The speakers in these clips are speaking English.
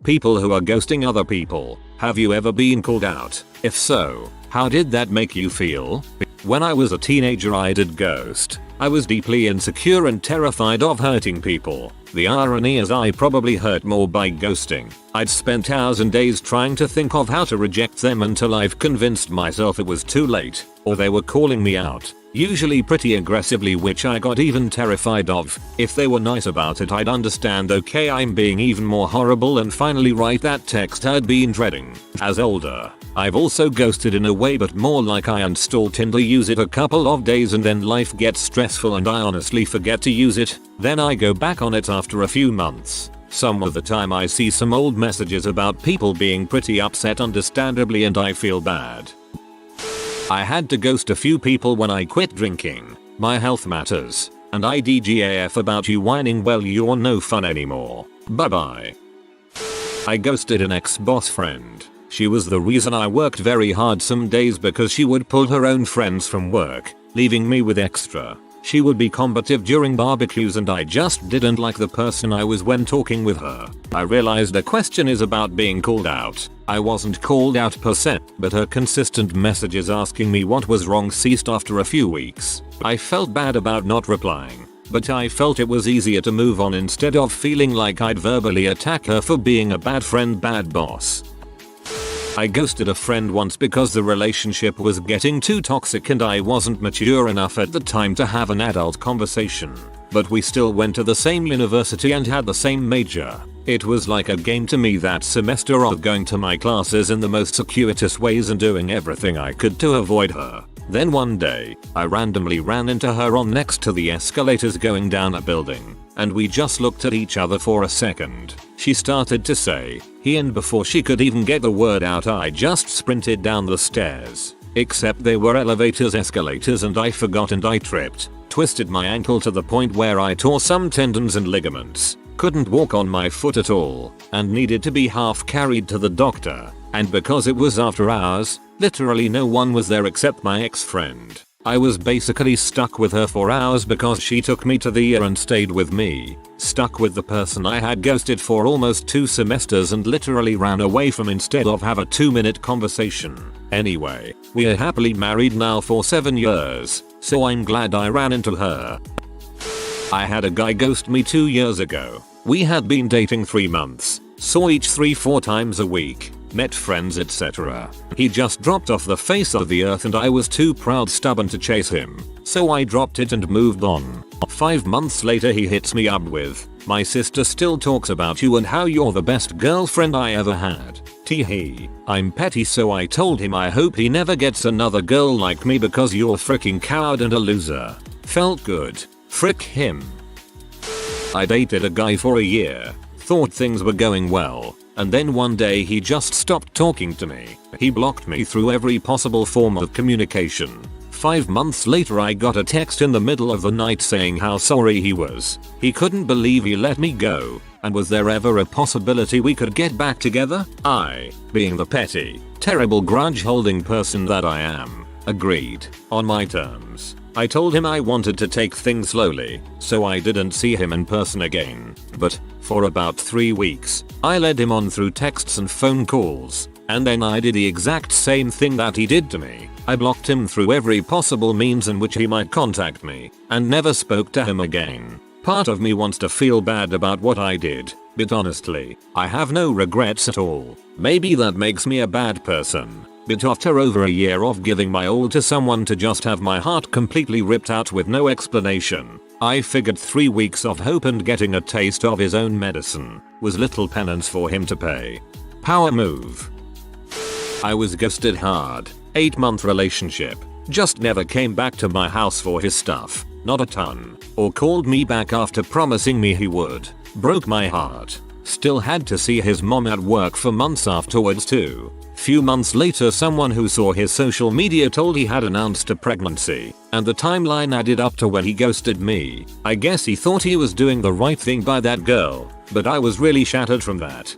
People who are ghosting other people. Have you ever been called out? If so, how did that make you feel? When I was a teenager I did ghost. I was deeply insecure and terrified of hurting people. The irony is I probably hurt more by ghosting. I'd spent hours and days trying to think of how to reject them until I've convinced myself it was too late, or they were calling me out, usually pretty aggressively, which I got even terrified of. If they were nice about it I'd understand, okay, I'm being even more horrible, and finally write that text I'd been dreading. As older, I've also ghosted in a way, but more like I uninstall Tinder, use it a couple of days, and then life gets stressful and I honestly forget to use it. Then I go back on it after a few months. Some of the time I see some old messages about people being pretty upset, understandably, and I feel bad. I had to ghost a few people when I quit drinking. My health matters. And IDGAF about you whining, well you're no fun anymore. Bye bye. I ghosted an ex-boss friend. She was the reason I worked very hard some days because she would pull her own friends from work, leaving me with extra. She would be combative during barbecues and I just didn't like the person I was when talking with her. I realized the question is about being called out. I wasn't called out per se, but her consistent messages asking me what was wrong ceased after a few weeks. I felt bad about not replying, but I felt it was easier to move on instead of feeling like I'd verbally attack her for being a bad friend, bad boss. I ghosted a friend once because the relationship was getting too toxic and I wasn't mature enough at the time to have an adult conversation. But we still went to the same university and had the same major. It was like a game to me that semester of going to my classes in the most circuitous ways and doing everything I could to avoid her. Then one day, I randomly ran into her on next to the escalators going down a building, and we just looked at each other for a second. She started to say he, and before she could even get the word out I just sprinted down the stairs. Except they were escalators, and I forgot and I tripped, twisted my ankle to the point where I tore some tendons and ligaments, couldn't walk on my foot at all, and needed to be half carried to the doctor. And because it was after hours, literally no one was there except my ex-friend. I was basically stuck with her for hours because she took me to the ER and stayed with me. Stuck with the person I had ghosted for almost 2 semesters and literally ran away from instead of have a 2-minute conversation. Anyway, we are happily married now for 7 years, so I'm glad I ran into her. I had a guy ghost me 2 years ago. We had been dating 3 months, saw each 3-4 times a week, met friends, etc. He just dropped off the face of the earth and I was too stubborn to chase him, so I dropped it and moved on. 5 months later he hits me up with, "My sister still talks about you and how you're the best girlfriend I ever had." Tee. I'm petty, so I told him I hope he never gets another girl like me because you're a freaking coward and a loser. Felt good. Frick him. I dated a guy for a year, thought things were going well, and then one day he just stopped talking to me. He blocked me through every possible form of communication. 5 months later I got a text in the middle of the night saying how sorry he was. He couldn't believe he let me go, and was there ever a possibility we could get back together? I, being the petty, terrible grudge-holding person that I am, agreed, on my terms. I told him I wanted to take things slowly, so I didn't see him in person again. But, for about 3 weeks, I led him on through texts and phone calls, and then I did the exact same thing that he did to me. I blocked him through every possible means in which he might contact me, and never spoke to him again. Part of me wants to feel bad about what I did, but honestly, I have no regrets at all. Maybe that makes me a bad person. But after over a year of giving my all to someone to just have my heart completely ripped out with no explanation, I figured 3 weeks of hope and getting a taste of his own medicine was little penance for him to pay. Power move. I was ghosted hard. 8-month relationship. Just never came back to my house for his stuff, not a ton, or called me back after promising me he would. Broke my heart. Still had to see his mom at work for months afterwards too. Few months later someone who saw his social media told he had announced a pregnancy, and the timeline added up to when he ghosted me. I guess he thought he was doing the right thing by that girl, but I was really shattered from that.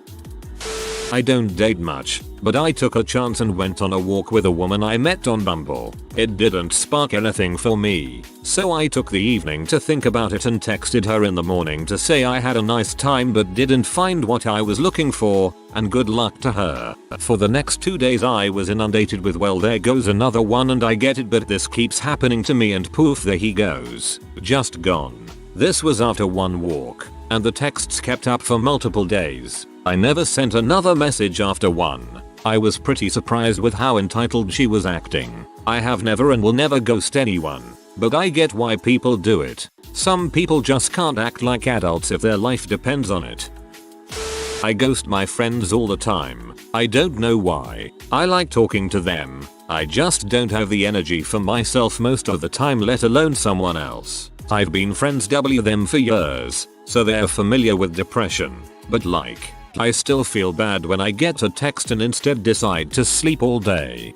I don't date much, but I took a chance and went on a walk with a woman I met on Bumble. It didn't spark anything for me, so I took the evening to think about it and texted her in the morning to say I had a nice time but didn't find what I was looking for, and good luck to her. For the next 2 days I was inundated with well there goes another one and I get it but this keeps happening to me and poof there he goes. Just gone. This was after one walk, and the texts kept up for multiple days. I never sent another message after one. I was pretty surprised with how entitled she was acting. I have never and will never ghost anyone, but I get why people do it. Some people just can't act like adults if their life depends on it. I ghost my friends all the time. I don't know why. I like talking to them. I just don't have the energy for myself most of the time, let alone someone else. I've been friends with them for years, so they're familiar with depression, but I still feel bad when I get a text and instead decide to sleep all day.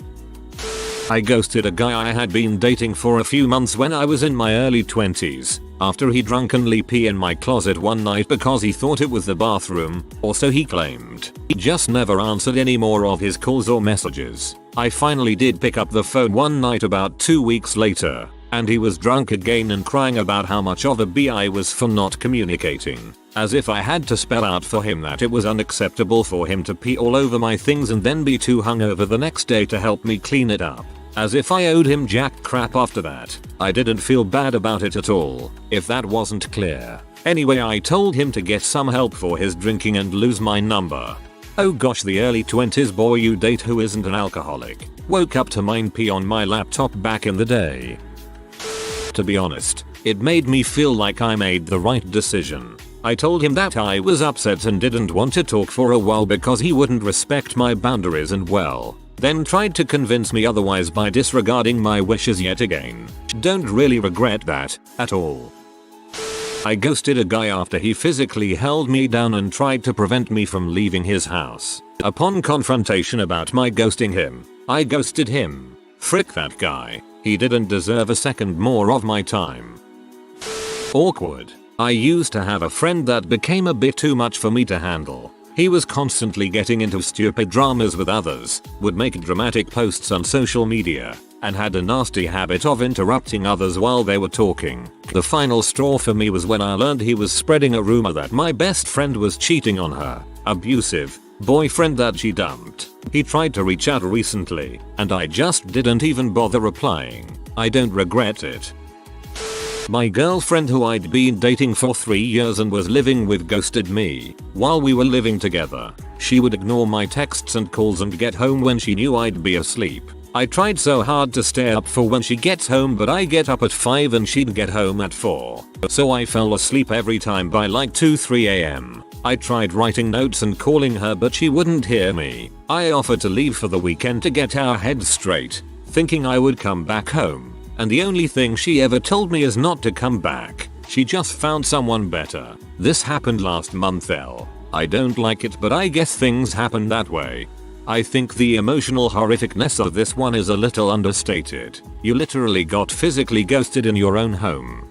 I ghosted a guy I had been dating for a few months when I was in my early 20s, after he drunkenly peed in my closet one night because he thought it was the bathroom, or so he claimed. He just never answered any more of his calls or messages. I finally did pick up the phone one night about 2 weeks later, and he was drunk again and crying about how much of a b I was for not communicating. As if I had to spell out for him that it was unacceptable for him to pee all over my things and then be too hungover the next day to help me clean it up. As if I owed him jack crap after that. I didn't feel bad about it at all, if that wasn't clear. Anyway, I told him to get some help for his drinking and lose my number. Oh gosh, the early 20s boy you date who isn't an alcoholic. Woke up to mine pee on my laptop back in the day. To be honest, it made me feel like I made the right decision. I told him that I was upset and didn't want to talk for a while because he wouldn't respect my boundaries and then tried to convince me otherwise by disregarding my wishes yet again. Don't really regret that at all. I ghosted a guy after he physically held me down and tried to prevent me from leaving his house. Upon confrontation about my ghosting him, I ghosted him. Frick that guy. He didn't deserve a second more of my time. Awkward. I used to have a friend that became a bit too much for me to handle. He was constantly getting into stupid dramas with others, would make dramatic posts on social media, and had a nasty habit of interrupting others while they were talking. The final straw for me was when I learned he was spreading a rumor that my best friend was cheating on her abusive boyfriend that she dumped. He tried to reach out recently, and I just didn't even bother replying. I don't regret it. My girlfriend who I'd been dating for 3 years and was living with ghosted me. While we were living together, she would ignore my texts and calls and get home when she knew I'd be asleep. I tried so hard to stay up for when she gets home, but I get up at 5 and she'd get home at 4. So I fell asleep every time by like 2-3 am. I tried writing notes and calling her but she wouldn't hear me. I offered to leave for the weekend to get our heads straight, thinking I would come back home. And the only thing she ever told me is not to come back. She just found someone better. This happened last month. I don't like it, but I guess things happen that way. I think the emotional horrificness of this one is a little understated. You literally got physically ghosted in your own home.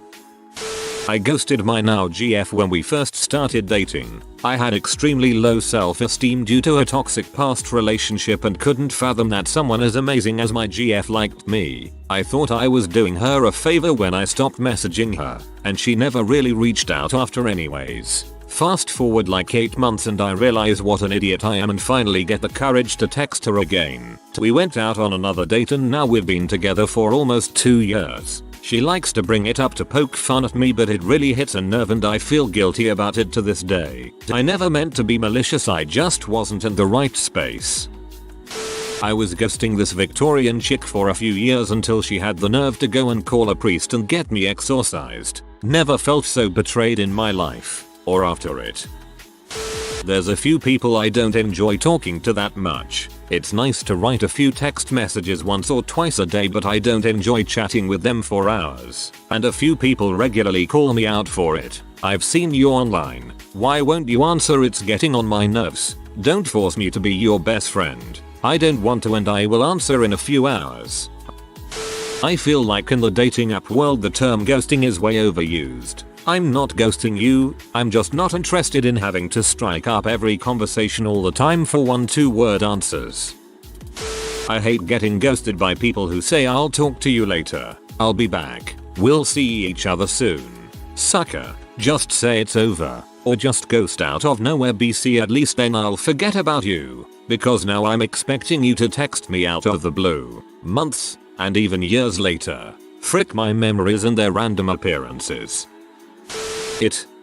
I ghosted my now GF when we first started dating. I had extremely low self-esteem due to a toxic past relationship and couldn't fathom that someone as amazing as my GF liked me. I thought I was doing her a favor when I stopped messaging her, and she never really reached out after anyways. Fast forward like 8 months and I realize what an idiot I am and finally get the courage to text her again. We went out on another date and now we've been together for almost 2 years. She likes to bring it up to poke fun at me, but it really hits a nerve and I feel guilty about it to this day. I never meant to be malicious, I just wasn't in the right space. I was ghosting this Victorian chick for a few years until she had the nerve to go and call a priest and get me exorcised. Never felt so betrayed in my life, or after it. There's a few people I don't enjoy talking to that much. It's nice to write a few text messages once or twice a day, but I don't enjoy chatting with them for hours. And a few people regularly call me out for it. I've seen you online. Why won't you answer? It's getting on my nerves. Don't force me to be your best friend. I don't want to and I will answer in a few hours. I feel like in the dating app world the term ghosting is way overused. I'm not ghosting you, I'm just not interested in having to strike up every conversation all the time for 1-2 word answers. I hate getting ghosted by people who say I'll talk to you later, I'll be back, we'll see each other soon. Sucker, just say it's over, or just ghost out of nowhere BC, at least then I'll forget about you, because now I'm expecting you to text me out of the blue, months, and even years later. Frick my memories and their random appearances.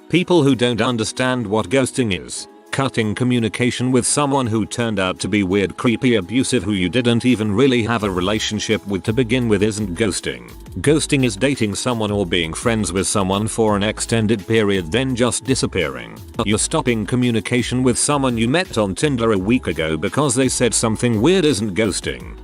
People who don't understand what ghosting is. Cutting communication with someone who turned out to be weird, creepy, abusive, who you didn't even really have a relationship with to begin with isn't ghosting. Ghosting is dating someone or being friends with someone for an extended period then just disappearing. You're stopping communication with someone you met on Tinder a week ago because they said something weird isn't ghosting.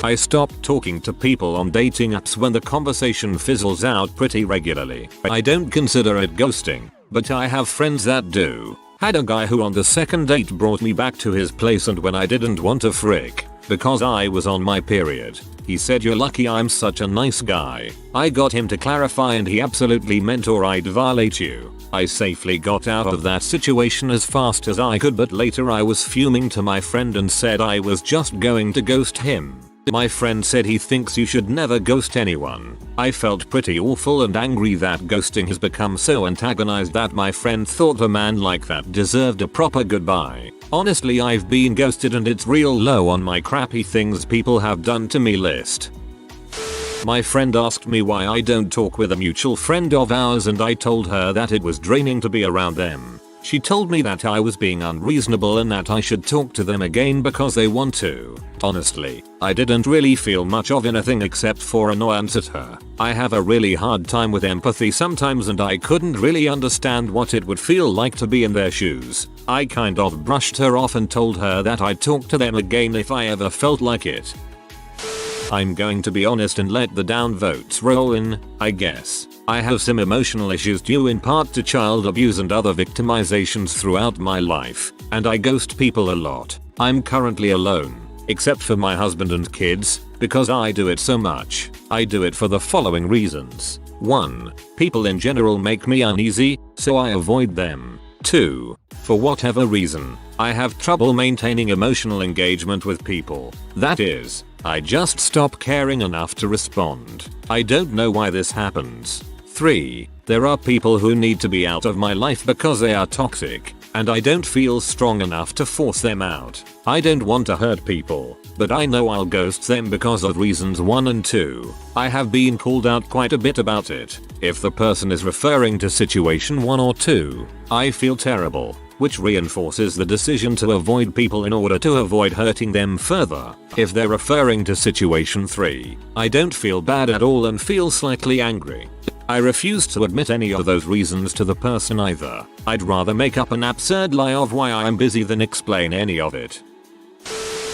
I stop talking to people on dating apps when the conversation fizzles out pretty regularly. I don't consider it ghosting, but I have friends that do. Had a guy who on the second date brought me back to his place, and when I didn't want to frick, because I was on my period, he said, "You're lucky I'm such a nice guy." I got him to clarify and he absolutely meant or I'd violate you. I safely got out of that situation as fast as I could, but later I was fuming to my friend and said I was just going to ghost him. My friend said he thinks you should never ghost anyone. I felt pretty awful and angry that ghosting has become so antagonized that my friend thought a man like that deserved a proper goodbye. Honestly, I've been ghosted and it's real low on my crappy things people have done to me list. My friend asked me why I don't talk with a mutual friend of ours, and I told her that it was draining to be around them. She told me that I was being unreasonable and that I should talk to them again because they want to. Honestly, I didn't really feel much of anything except for annoyance at her. I have a really hard time with empathy sometimes, and I couldn't really understand what it would feel like to be in their shoes. I kind of brushed her off and told her that I'd talk to them again if I ever felt like it. I'm going to be honest and let the downvotes roll in, I guess. I have some emotional issues due in part to child abuse and other victimizations throughout my life, and I ghost people a lot. I'm currently alone, except for my husband and kids, because I do it so much. I do it for the following reasons. 1. People in general make me uneasy, so I avoid them. 2. For whatever reason, I have trouble maintaining emotional engagement with people. That is, I just stop caring enough to respond. I don't know why this happens. 3. There are people who need to be out of my life because they are toxic, and I don't feel strong enough to force them out. I don't want to hurt people, but I know I'll ghost them because of reasons 1 and 2. I have been called out quite a bit about it. If the person is referring to situation 1 or 2, I feel terrible, which reinforces the decision to avoid people in order to avoid hurting them further. If they're referring to situation 3, I don't feel bad at all and feel slightly angry. I refuse to admit any of those reasons to the person either. I'd rather make up an absurd lie of why I'm busy than explain any of it.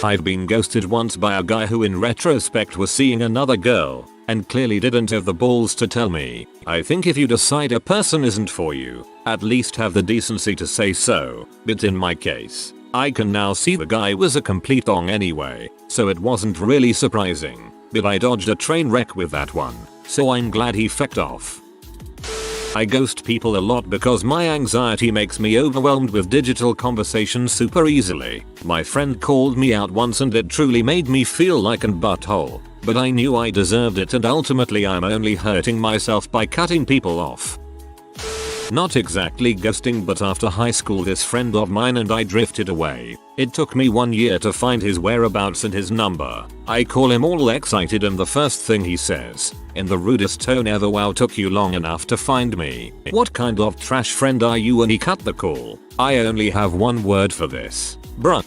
I've been ghosted once by a guy who in retrospect was seeing another girl, and clearly didn't have the balls to tell me. I think if you decide a person isn't for you, at least have the decency to say so, but in my case, I can now see the guy was a complete dong anyway, so it wasn't really surprising, but I dodged a train wreck with that one, so I'm glad he fecked off. I ghost people a lot because my anxiety makes me overwhelmed with digital conversations super easily. My friend called me out once and it truly made me feel like an butthole, but I knew I deserved it, and ultimately I'm only hurting myself by cutting people off. Not exactly ghosting, but after high school this friend of mine and I drifted away. It took me 1 year to find his whereabouts and his number. I call him all excited and the first thing he says, in the rudest tone ever, "Wow, took you long enough to find me. What kind of trash friend are you?" And he cut the call. I only have one word for this: bruh.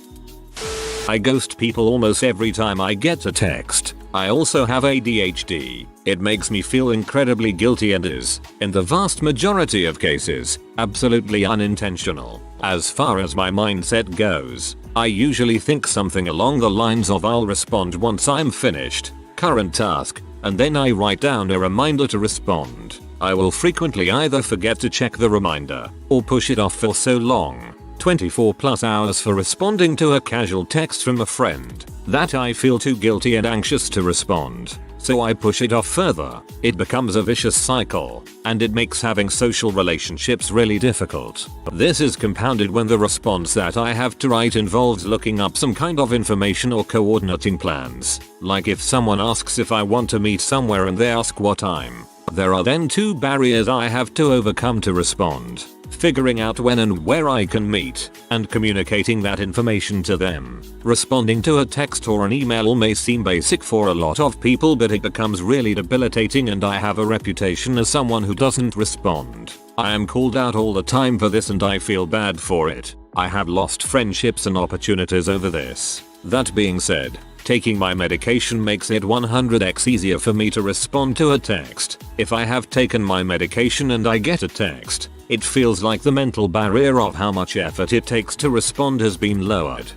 I ghost people almost every time I get a text. I also have ADHD. It makes me feel incredibly guilty and is, in the vast majority of cases, absolutely unintentional. As far as my mindset goes, I usually think something along the lines of "I'll respond once I'm finished, current task," and then I write down a reminder to respond. I will frequently either forget to check the reminder, or push it off for so long, 24+ hours for responding to a casual text from a friend, that I feel too guilty and anxious to respond. so I push it off further. It becomes a vicious cycle, and it makes having social relationships really difficult. This is compounded when the response that I have to write involves looking up some kind of information or coordinating plans. Like if someone asks if I want to meet somewhere and they ask what time. There are then two barriers I have to overcome to respond. Figuring out when and where I can meet, and communicating that information to them. Responding to a text or an email may seem basic for a lot of people, but it becomes really debilitating, and I have a reputation as someone who doesn't respond. I am called out all the time for this and I feel bad for it. I have lost friendships and opportunities over this. That being said, taking my medication makes it 100x easier for me to respond to a text. If I have taken my medication and I get a text, it feels like the mental barrier of how much effort it takes to respond has been lowered.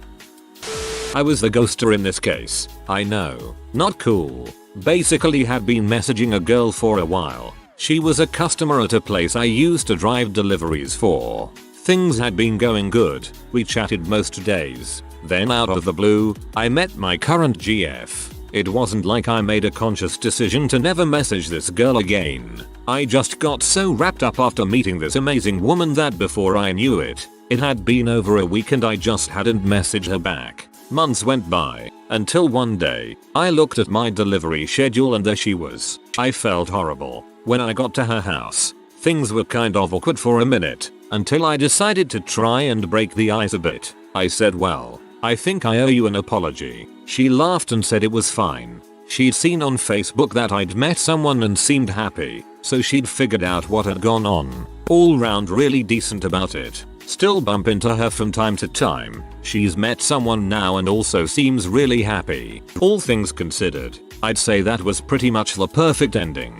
I was the ghoster in this case. I know. Not cool. Basically had been messaging a girl for a while. She was a customer at a place I used to drive deliveries for. Things had been going good. We chatted most days. Then out of the blue, I met my current GF. It wasn't like I made a conscious decision to never message this girl again. I just got so wrapped up after meeting this amazing woman that before I knew it, it had been over a week and I just hadn't messaged her back. Months went by, until one day, I looked at my delivery schedule and there she was. I felt horrible. When I got to her house, things were kind of awkward for a minute, until I decided to try and break the ice a bit. I said, well, I think I owe you an apology. She laughed and said it was fine. She'd seen on Facebook that I'd met someone and seemed happy, so she'd figured out what had gone on. All round really decent about it. Still bump into her from time to time. She's met someone now and also seems really happy. All things considered, I'd say that was pretty much the perfect ending.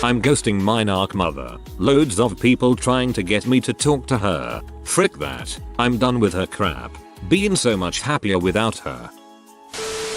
I'm ghosting my narc mother. Loads of people trying to get me to talk to her. Frick that. I'm done with her crap. Been so much happier without her.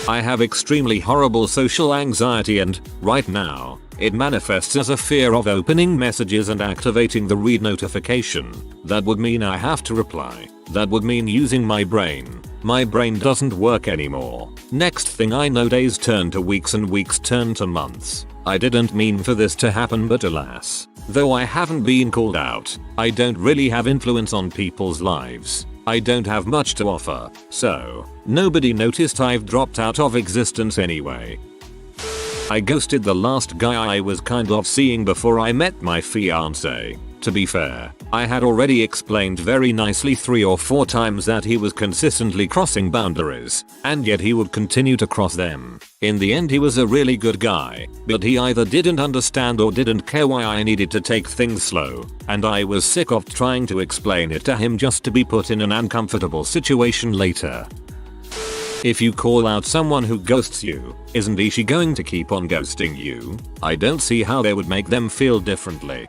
I have extremely horrible social anxiety and, right now, it manifests as a fear of opening messages and activating the read notification. That would mean I have to reply. That would mean using my brain. My brain doesn't work anymore. Next thing I know, days turn to weeks and weeks turn to months. I didn't mean for this to happen, but alas. Though I haven't been called out, I don't really have influence on people's lives. I don't have much to offer, so nobody noticed I've dropped out of existence anyway. I ghosted the last guy I was kind of seeing before I met my fiance. To be fair, I had already explained very nicely 3 or 4 times that he was consistently crossing boundaries, and yet he would continue to cross them. In the end, he was a really good guy, but he either didn't understand or didn't care why I needed to take things slow, and I was sick of trying to explain it to him just to be put in an uncomfortable situation later. If you call out someone who ghosts you, isn't she going to keep on ghosting you? I don't see how they would make them feel differently.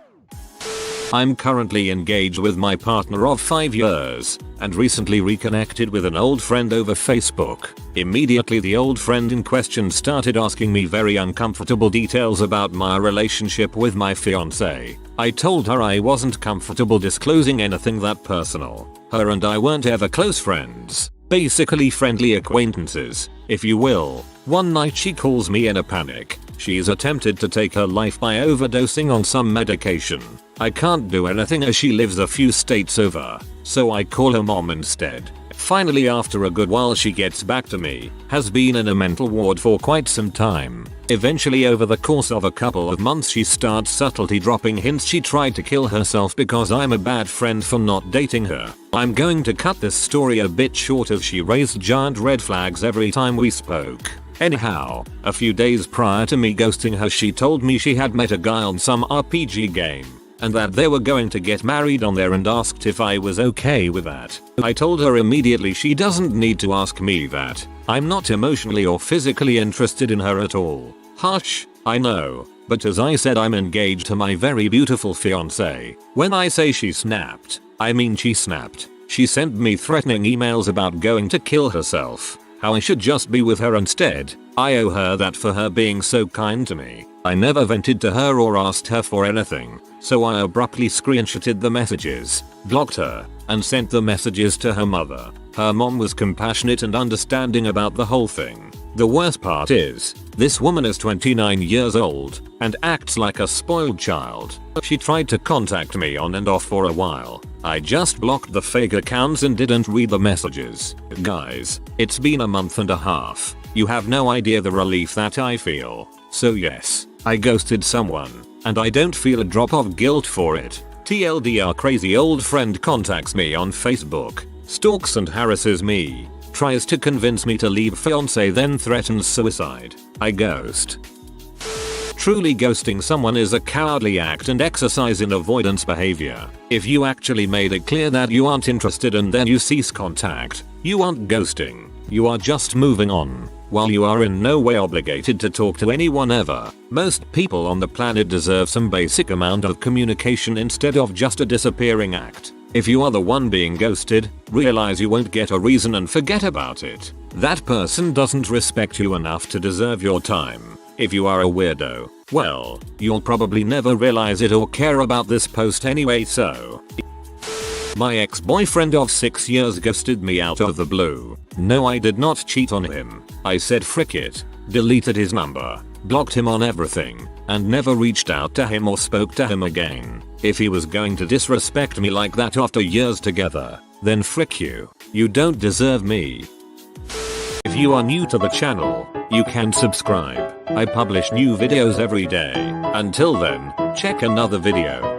I'm currently engaged with my partner of 5 years, and recently reconnected with an old friend over Facebook. Immediately the old friend in question started asking me very uncomfortable details about my relationship with my fiance. I told her I wasn't comfortable disclosing anything that personal. Her and I weren't ever close friends. Basically friendly acquaintances, if you will. One night she calls me in a panic. She's attempted to take her life by overdosing on some medication. I can't do anything as she lives a few states over, so I call her mom instead. Finally, after a good while, she gets back to me. Has been in a mental ward for quite some time. Eventually, over the course of a couple of months, she starts subtly dropping hints she tried to kill herself because I'm a bad friend for not dating her. I'm going to cut this story a bit short as she raised giant red flags every time we spoke. Anyhow, a few days prior to me ghosting her, she told me she had met a guy on some RPG game, and that they were going to get married on there, and asked if I was okay with that. I told her immediately she doesn't need to ask me that. I'm not emotionally or physically interested in her at all. Hush, I know, but as I said, I'm engaged to my very beautiful fiance. When I say she snapped, I mean she snapped. She sent me threatening emails about going to kill herself. How I should just be with her instead. I owe her that for her being so kind to me. I never vented to her or asked her for anything, so I abruptly screenshotted the messages, blocked her, and sent the messages to her mother. Her mom was compassionate and understanding about the whole thing. The worst part is, this woman is 29 years old and acts like a spoiled child. She tried to contact me on and off for a while. I just blocked the fake accounts and didn't read the messages. Guys, it's been a month and a half. You have no idea the relief that I feel. So yes, I ghosted someone, and I don't feel a drop of guilt for it. TLDR, crazy old friend contacts me on Facebook, stalks and harasses me, tries to convince me to leave fiancé, then threatens suicide. I ghost. Truly, ghosting someone is a cowardly act and exercise in avoidance behavior. If you actually made it clear that you aren't interested and then you cease contact, you aren't ghosting. You are just moving on. While you are in no way obligated to talk to anyone ever, most people on the planet deserve some basic amount of communication instead of just a disappearing act. If you are the one being ghosted, realize you won't get a reason and forget about it. That person doesn't respect you enough to deserve your time. If you are a weirdo, well, you'll probably never realize it or care about this post anyway. So my ex-boyfriend of 6 years ghosted me out of the blue. No, I did not cheat on him. I said frick it, deleted his number, blocked him on everything, and never reached out to him or spoke to him again. If he was going to disrespect me like that after years together, then frick you. You don't deserve me. If you are new to the channel, you can subscribe. I publish new videos every day. Until then, check another video.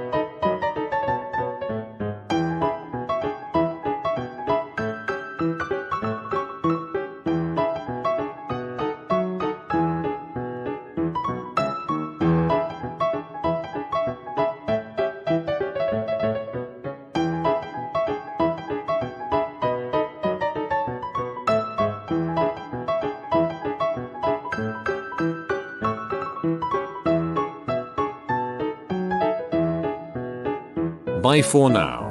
Bye for now.